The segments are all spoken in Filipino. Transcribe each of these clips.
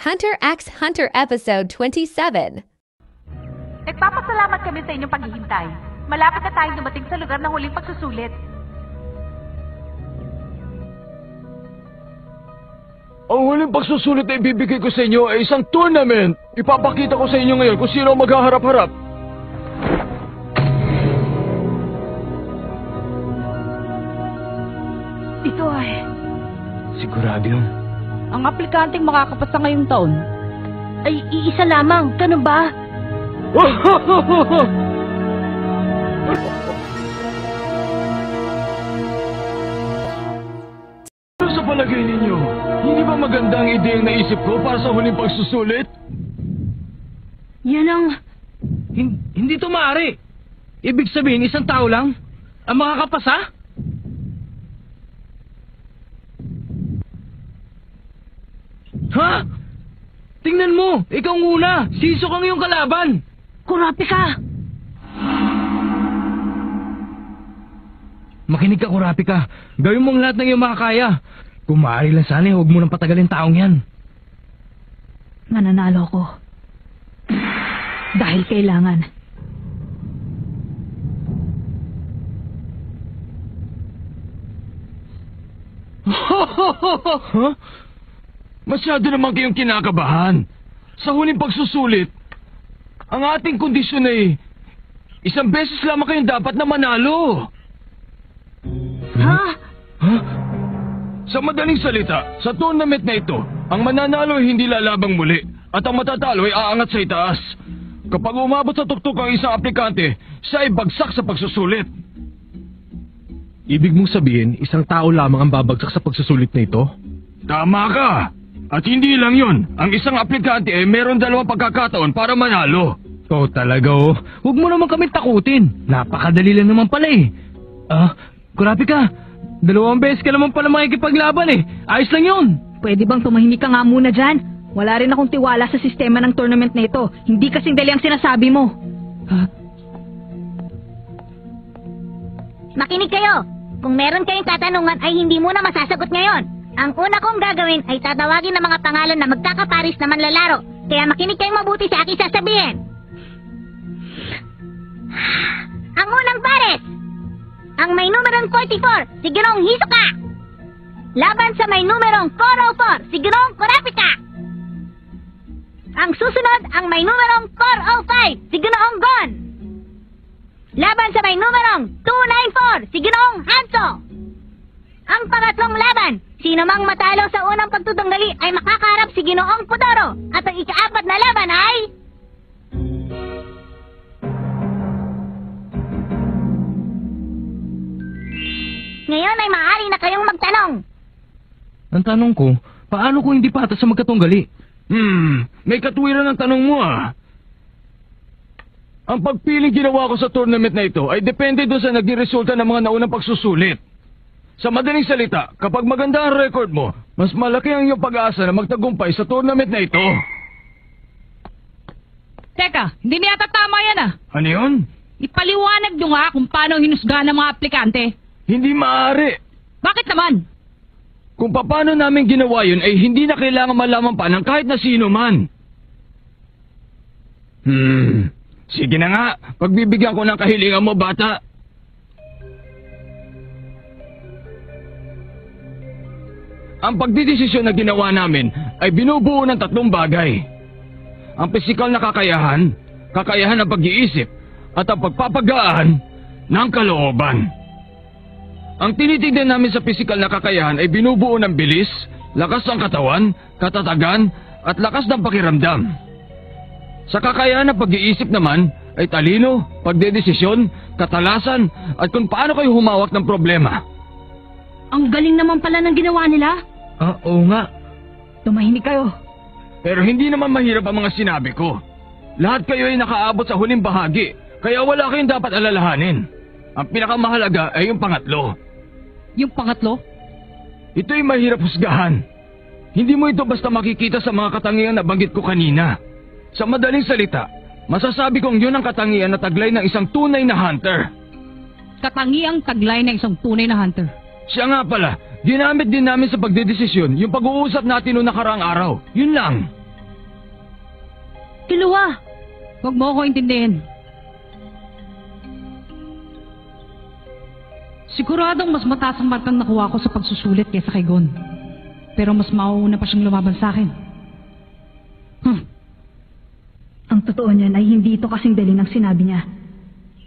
Hunter x Hunter Episode 27. Nagpapasalamat kami sa inyong paghihintay. Malapit na tayong dumating sa lugar ng huling pagsusulit. Ang huling pagsusulit na ibibigay ko sa inyo ay isang tournament. Ipapakita ko sa inyo ngayon kung sino ang maghaharap-harap. Ito ay... Sigurado yun. Ang aplikanteng makakapasa ngayong taon ay iisa lamang. Ganun ba? Ano sa palagay ninyo? Hindi ba maganda ang ide ang naisip ko para sa huling pagsusulit? Yan ang... Hindi to maaari. Ibig sabihin, isang tao lang ang makakapasa? Ha? Tingnan mo, ikaw ang una. Sisok ang iyong kalaban. Kurapika! Makinig ka, Kurapika. Gawin mo ang lahat ng iyong makakaya. Kung maaari lang sana, huwag mo nang patagalin taong yan. Mananalo ko. Dahil kailangan. Huh? Masyado naman kayong kinakabahan. Sa huling pagsusulit, ang ating kondisyon ay isang beses lamang kayong dapat na manalo. Ha? Huh? Sa madaling salita, sa tournament na ito, ang mananalo ay hindi lalabang muli at ang matatalo ay aangat sa itaas. Kapag umabot sa tuktok ang isang aplikante, siya ay bagsak sa pagsusulit. Ibig mong sabihin, isang tao lamang ang babagsak sa pagsusulit na ito? Tama ka! At hindi lang yun, ang isang aplikante ay meron dalawang pagkakataon para manalo. Oh, talaga oh. Huwag mo naman kami takutin. Napakadali lang naman pala eh. Kurapika, 2 beses ka naman pala makikipaglaban eh. Ayos lang yun. Pwede bang tumahimik ka nga muna dyan? Wala rin akong tiwala sa sistema ng tournament na ito. Hindi kasing dali ang sinasabi mo. Makinig kayo! Kung meron kayong katanungan ay hindi muna masasagot ngayon. Ang una kong gagawin ay tatawagin ng mga pangalan na magkakaparis na manlalaro. Kaya makinig kayong mabuti sa aking sasabihin. Ang unang pares! Ang may numerong 44, si Ginoong Hisoka! Laban sa may numerong 404, si Ginoong Kurapika! Ang susunod, ang may numerong 405, si Ginoong Gon! Laban sa may numerong 294, si Ginoong Hanso! Ang pangatlong laban, sino mang matalo sa unang pagtutunggali ay makakaharap si Ginoong Pudoro. At ang ika-4 na laban ay... Ngayon ay maaari na kayong magtanong. Ang tanong ko, paano kung hindi patas sa magkatunggali? May katwiran ang tanong mo ah. Ang pagpiling ginawa ko sa tournament na ito ay depende doon sa naging resulta ng mga naunang pagsusulit. Sa madaling salita, kapag maganda ang record mo, mas malaki ang iyong pag-asa na magtagumpay sa tournament na ito. Teka, hindi na yata tama yan ah. Ano yun? Ipaliwanag nyo nga kung paano hinusgahan ng mga aplikante. Hindi maaari. Bakit naman? Kung paano namin ginawa yun ay hindi na kailangan malaman pa ng kahit na sino man. Sige na nga, pagbibigyan ko ng kahilingan mo, bata. Ang pagdidesisyon na ginawa namin ay binubuo ng 3 bagay. Ang pisikal na kakayahan, kakayahan ng pag-iisip, at ang pagpapagaan ng kalooban. Ang tinitignan namin sa pisikal na kakayahan ay binubuo ng bilis, lakas ng katawan, katatagan, at lakas ng pakiramdam. Sa kakayahan ng pag-iisip naman ay talino, pagdedesisyon, katalasan, at kung paano kayo humawak ng problema. Ang galing naman pala ng ginawa nila. Oo nga. Tumahimik kayo. Pero hindi naman mahirap ang mga sinabi ko. Lahat kayo ay nakaabot sa huling bahagi, kaya wala kayong dapat alalahanin. Ang pinakamahalaga ay yung pangatlo. Yung pangatlo? Ito'y mahirap husgahan. Hindi mo ito basta makikita sa mga katangian na banggit ko kanina. Sa madaling salita, masasabi kong yun ang katangian na taglay ng isang tunay na hunter. Katangiang taglay ng isang tunay na hunter. Siya nga pala, ginamit din namin sa pagdedesisyon yung pag-uusap natin noong nakaraang araw. Yun lang. Killua, huwag mo ako intindihin. Siguradong mas mataas ang markang nakuha ko sa pagsusulit kaysa kay Gon. Pero mas mauuna pa siyang lumaban sa akin. Ang totoo niyan ay hindi ito kasing dali ng sinabi niya.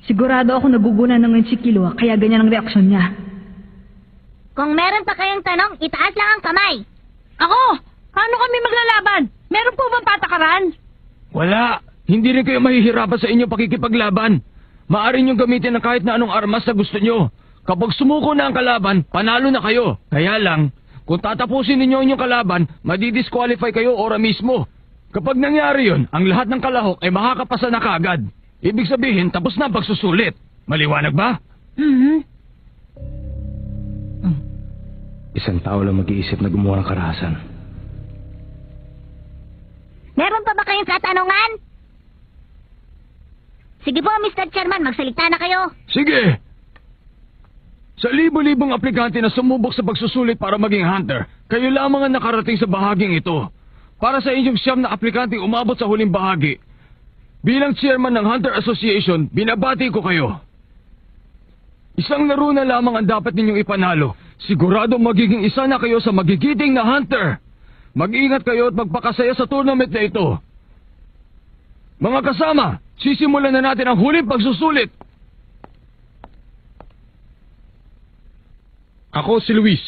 Sigurado ako nagugunan na ngayon si Killua kaya ganyan ang reaksyon niya. Kung meron pa kayong tanong, itaas lang ang kamay. Ako! Paano kami maglalaban? Meron po bang patakaran? Wala. Hindi rin kayo mahihirapan sa inyong pakikipaglaban. Maaari niyong gamitin ang kahit na anong armas na gusto niyo. Kapag sumuko na ang kalaban, panalo na kayo. Kaya lang, kung tatapusin ninyo inyong kalaban, madidisqualify kayo ora mismo. Kapag nangyari yun, ang lahat ng kalahok ay makakapasa na kaagad. Ibig sabihin, tapos na ang pagsusulit. Maliwanag ba? Isang tao lang mag-iisip na gumawa ng karahasan. Meron pa ba kayong katanungan? Sige po, Mr. Chairman, magsalita na kayo. Sige! Sa libo-libong aplikante na sumubok sa pagsusulit para maging hunter, kayo lamang ang nakarating sa bahaging ito. Para sa inyong 9 na aplikante umabot sa huling bahagi. Bilang chairman ng Hunter Association, binabati ko kayo. Isang laro na lamang ang dapat ninyong ipanalo. Sigurado magiging isa na kayo sa magigiting na hunter. Mag-ingat kayo at magpakasaya sa tournament na ito. Mga kasama, sisimulan na natin ang huling pagsusulit. Ako si Luis.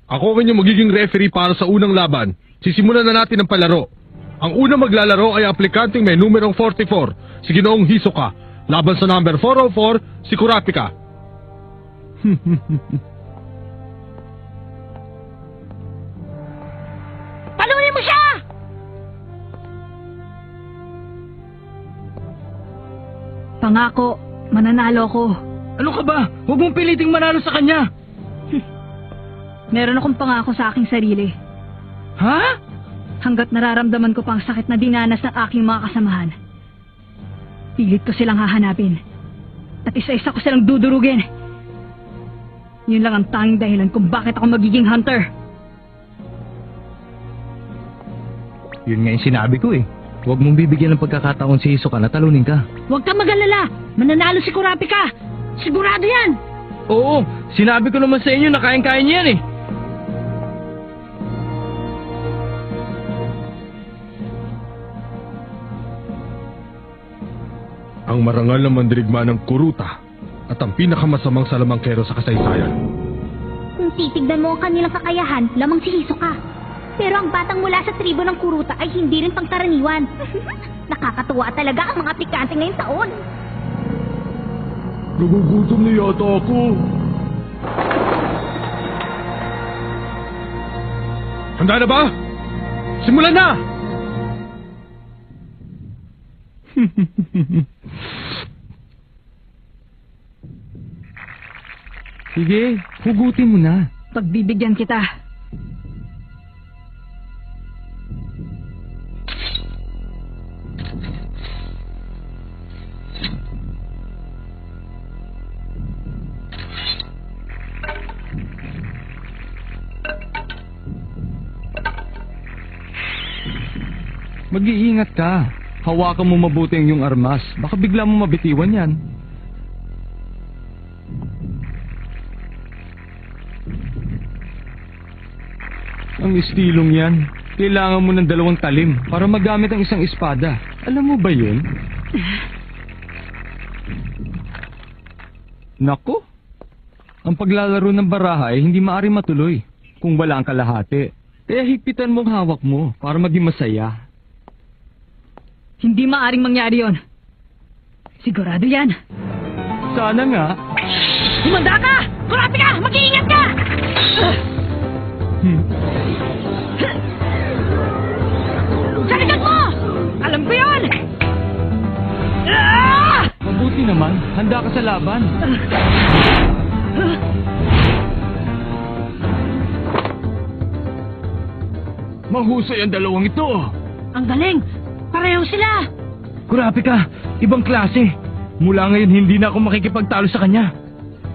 Ako ang inyong magiging referee para sa unang laban. Sisimulan na natin ang palaro. Ang unang maglalaro ay aplikanteng may numerong 44, si Ginoong Hisoka. Laban sa number 404, si Kurapika. Palunin mo siya! Pangako, mananalo ko. Ano ka ba? Huwag mong piliting manalo sa kanya. Meron akong pangako sa aking sarili. Ha? Hanggat nararamdaman ko pang sakit na dinanas ng aking mga kasamahan. Pilit ko silang hahanapin. At isa-isa ko silang dudurugin. Yun lang ang tanging dahilan kung bakit ako magiging hunter. Yun nga yung sinabi ko eh. Huwag mong bibigyan ng pagkakataon si Hisoka na talunin ka. Huwag kang mag-alala. Mananalo si Kurapika. Sigurado yan. Oo, sinabi ko naman sa inyo na kayang-kaya niya yan eh. Ang marangal na mandirigma ng Kuruta at ang pinakamasamang salamangkero sa kasaysayan. Kung titignan mo ang kanilang kakayahan, lamang si Hisoka. Pero ang batang mula sa tribo ng Kuruta ay hindi rin pangkaraniwan. Nakakatuwa talaga ang mga aplikante ngayong taon. Nagugutom na yata ako. Handa na ba? Simulan na! Sige, hugutin mo na. Pagbibigyan kita. Mag-iingat ka. Hawakan mo mabuti ang iyong armas. Baka bigla mo mabitiwan yan. Ang estilong yan. Kailangan mo ng 2 talim para magamit ang isang espada. Alam mo ba yun? Nako. Ang paglalaro ng baraha ay hindi maaari matuloy kung wala ang kalahati. Kaya higpitan mo ang hawak mo para maging masaya. Hindi maaring mangyari yon. Sigurado yan. Sana nga. Humanda ka! Kurapika! Mag-iingat ka! Sa likod mo! Alam ko yun! Mabuti naman. Handa ka sa laban. Mahusay ang 2 ito. Ang galing! Pareho sila! Kurapika, ibang klase. Mula ngayon hindi na ako makikipagtalo sa kanya.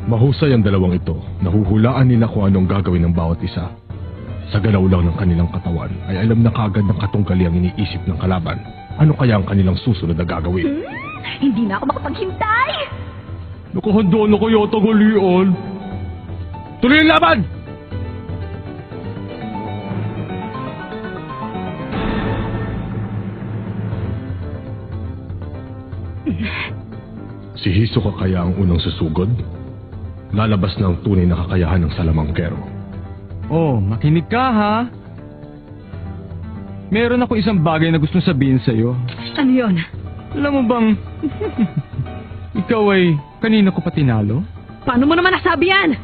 Mahusay ang 2 ito. Nahuhulaan nila kung anong gagawin ng bawat isa. Sa galaw lang ng kanilang katawan ay alam na kagad ng katunggali ang iniisip ng kalaban Ano kaya ang kanilang susunod na gagawin? Hindi na ako makapaghintay! Nakahanda na kaya tagalian. Tuloy ang laban! Si Hisoka kaya ang unang susugod? Lalabas na ang tunay na kakayahan ng salamangkero. Oh, makinig ka ha. Meron ako isang bagay na gustong sabihin sa'yo. Ano yun? Alam mo bang, ikaw ay kanina ko pa tinalo? Paano mo naman nasabi yan?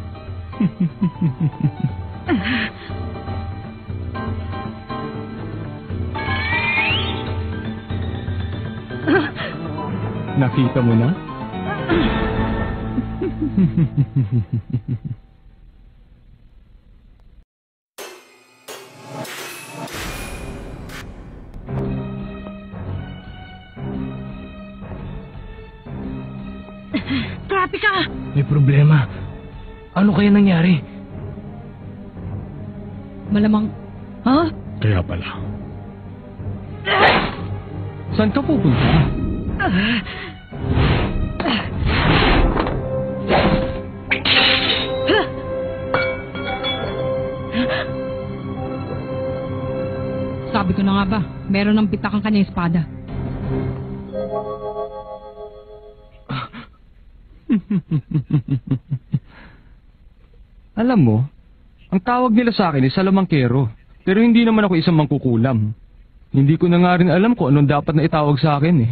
Nakita mo na? Kurapika! May problema. Ano kaya nangyari? Malamang... Ha? Kaya pala. Saan ka pupunta? Sabi ko na nga ba, meron ng pitak ang kanyang espada. Alam mo, ang tawag nila sa akin ay salamangkero. Pero hindi naman ako isang mangkukulam. Hindi ko na nga rin alam kung anong dapat na itawag sa akin eh.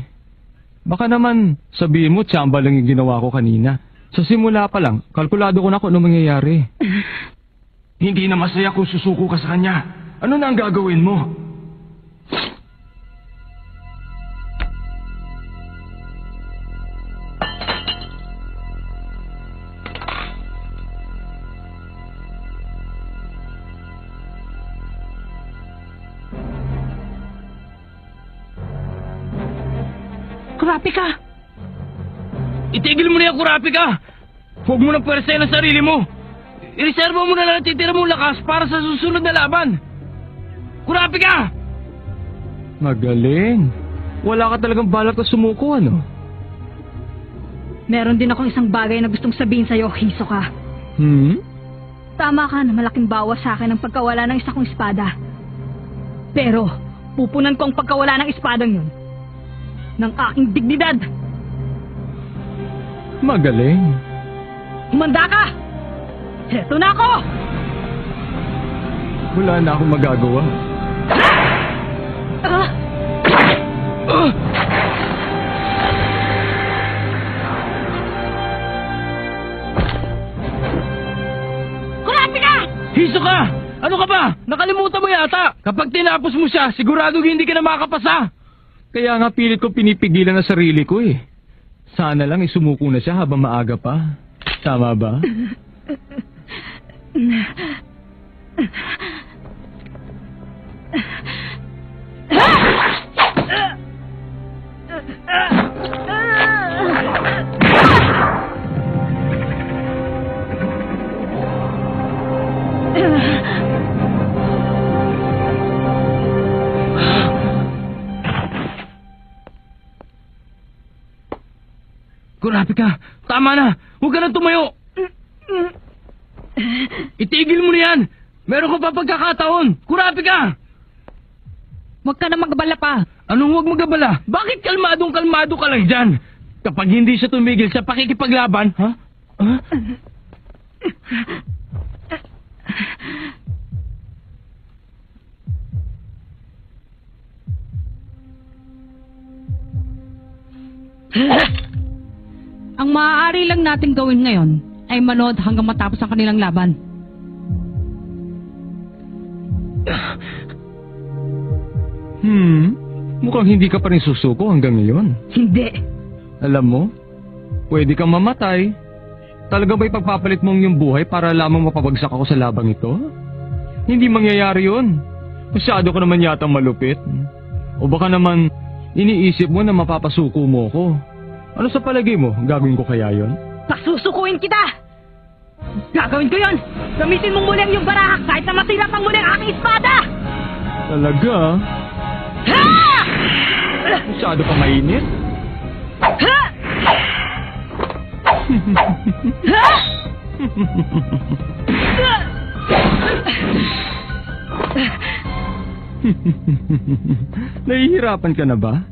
Baka naman sabihin mo tsamba lang yung ginawa ko kanina. Sa simula pa lang, kalkulado ko na kung anong mangyayari. Hindi na masaya kung susuko ka sa kanya. Ano na ang gagawin mo? Kurapika! Itigil mo na yung Kurapika! Huwag mo nang pwersahin ang sarili mo! Ireserva mo na lang ang titira mong lakas para sa susunod na laban! Kurapika! Magaling. Wala ka talagang balak na sumuko, ano? Meron din akong isang bagay na gustong sabihin sa'yo, Hisoka. Tama ka na malaking bawas sa akin ang pagkawala ng isa kong espada. Pero, pupunan ko ang pagkawala ng espadang yun ng aking dignidad. Magaling. Humanda ka! Heto na ako! Wala na akong magagawa. Kurapika! Hisoka! Ano ka ba? Nakalimutan mo yata! Kapag tinapos mo siya, sigurado hindi ka na makapasa! Kaya nga pilit ko pinipigilan ang sarili ko eh. Sana lang isumuko na siya habang maaga pa. Tama ba? Kurapika, tama na! Huwag ka nang tumayo! Itigil mo na yan! Meron ka pa pagkakataon! Kurapika! Huwag ka na magabala pa! Anong huwag magabala? Bakit kalmadong-kalmado ka lang dyan? Kapag hindi siya tumigil sa pakikipaglaban, ha? Huh? Ang maaari lang natin gawin ngayon ay manood hanggang matapos ang kanilang laban. Mukhang hindi ka pa rin susuko hanggang ngayon. Hindi. Alam mo, pwede kang mamatay. Talaga ba'y pagpapalit mong yung buhay para lamang mapabagsak ako sa labang ito? Hindi mangyayari yun. Masyado ko naman yatang malupit. O baka naman, iniisip mo na mapapasuko mo ko. Ano sa palagay mo? Gagawin ko kaya yon? Pasusukuin kita! Gagawin ko yon! Gamitin mong muli ang iyong baraha kahit na masira pang muli ang aking espada! Talaga? Ha! Masyado pa mainit. Ha! Ha! Nahihirapan ka na ba?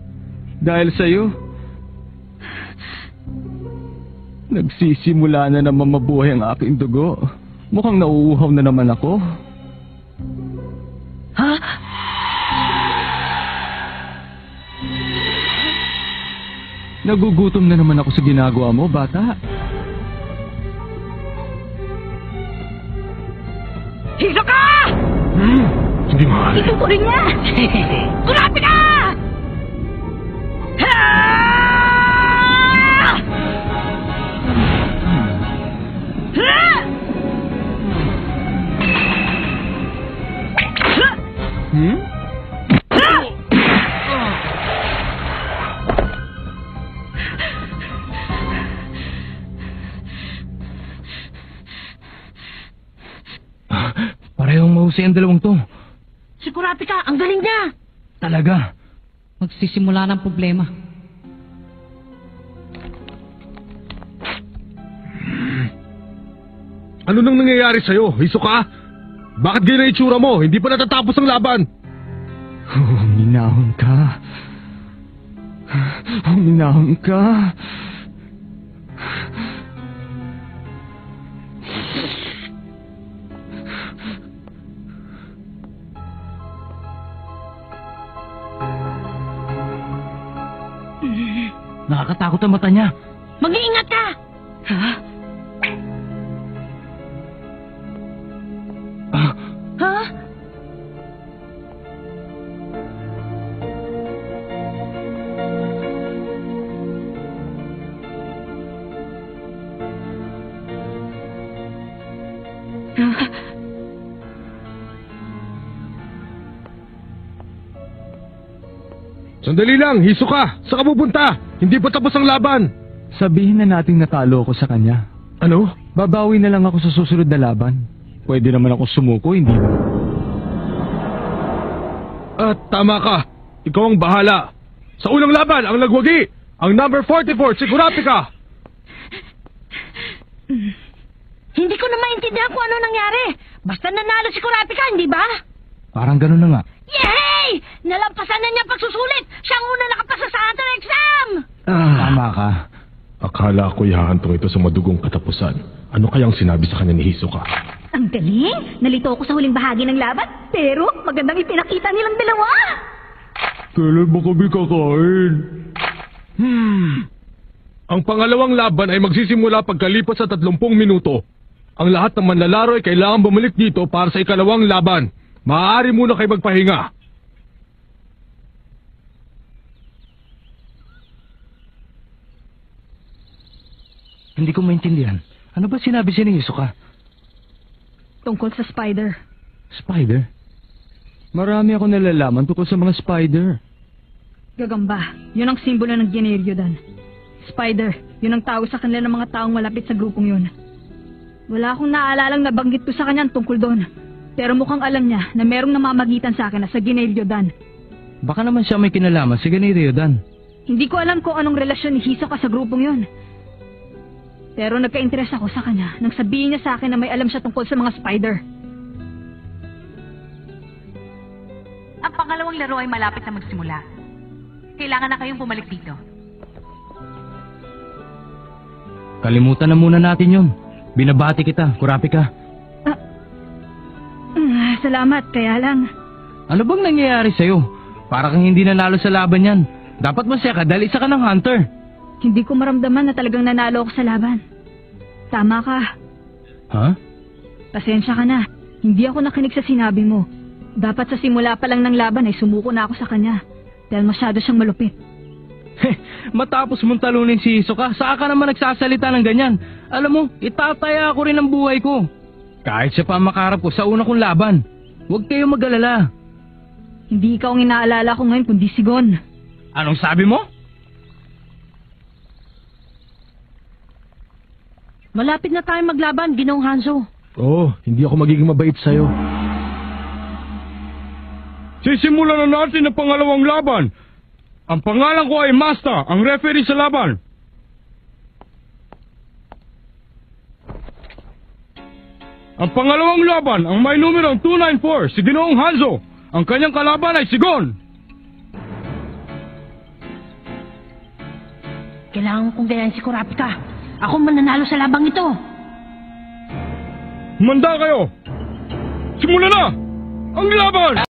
Dahil sa'yo, nagsisimula na naman mabuhay ang aking dugo. Mukhang nauuhaw na naman ako. Ha? Nagugutom na naman ako sa ginagawa mo, bata. Hisoka! Hindi mahal. Itutuloy niya! Kurapi ka! Ha! Ha! Hmm? Parehong mahusay ang dalawang to. Si Kurapika, ang galing niya! Talaga. Magsisimula ng problema. Ano nang nangyayari sa'yo, Hisoka? Bakit ganyan ang itsura mo? Hindi pa natatapos ang laban. Huminahon ka. Huminahon ka. Nakakatakot ang mata niya. Mag-iingat ka! Ha? Ha? Sandali lang, Hisoka. Saan ka pupunta? Hindi pa tapos ang laban. Sabihin na nating natalo ako sa kanya. Ano? Babawi na lang ako sa susunod na laban. Pwede naman ako sumuko, hindi ba? At tama ka. Ikaw ang bahala. Sa unang laban, ang nagwagi. Ang number 44, si Kurapika. Hindi ko na maintindihan kung ano nangyari. Basta nanalo si Kurapika, hindi ba? Parang ganun na nga. Yay! Nalampasan na niya pagsusulit! Siyang una nakapasa sa hunter exam! Tama ka. Akala ko ihahantong ito sa madugong katapusan. Ano kayang sinabi sa kanya ni Hisoka? Ang galing! Nalito ako sa huling bahagi ng laban, pero magandang ipinakita nilang dalawa! Kailan ba kami kakain? Ang pangalawang laban ay magsisimula pagkalipas sa 30 minuto. Ang lahat ng manlalaro ay kailangan bumalik dito para sa ikalawang laban. Maaari muna kayo magpahinga. Hindi ko maintindihan. Ano ba sinabi siya ni Hisoka? Tungkol sa spider. Spider? Marami ako nalalaman tungkol sa mga spider. Gagamba, yun ang simbolo ng Generyodan. Spider, yun ang tawag sa kanila ng mga taong malapit sa grupong yun. Wala akong naalalang nabanggit ko sa kanya tungkol doon. Pero mukhang alam niya na merong namamagitan sa akin na sa Generyodan. Baka naman siya may kinalaman sa Generyodan. Hindi ko alam kung anong relasyon ni Hisoka sa grupong yun. Pero nagka-interes ako sa kanya nang sabihin niya sa akin na may alam siya tungkol sa mga spider. Ang pangalawang laro ay malapit na magsimula. Kailangan na kayong bumalik dito. Kalimutan na muna natin yun. Binabati kita, Kurapika. Salamat, kaya lang. Ano bang nangyayari sa'yo? Para kang hindi nanalo sa laban yan. Dapat masaya ka dahil isa ka ng hunter. Hindi ko maramdaman na talagang nanalo ako sa laban. Tama ka. Ha? Pasensya ka na. Hindi ako nakinig sa sinabi mo. Dapat sa simula pa lang ng laban ay sumuko na ako sa kanya. Dahil masyado siyang malupit. Matapos mong talunin si Hisoka, saan ka naman nagsasalita ng ganyan? Alam mo, itataya ako rin ang buhay ko. Kahit siya pa makarap ko sa una kong laban. Huwag kayong mag-alala. Hindi ikaw ang inaalala ko ngayon kundi si Gon. Anong sabi mo? Malapit na tayo maglaban, Ginoong Hanzo. Hindi ako magiging mabait sa'yo. Sisimulan na natin ang pangalawang laban. Ang pangalan ko ay Masta, ang referee sa laban. Ang pangalawang laban, ang may numerong 294, si Ginoong Hanzo. Ang kanyang kalaban ay si Gon. Kailangan kong gayahin si Kurapika. Ako mananalo sa labang ito. Manda kayo! Simula na! Ang laban!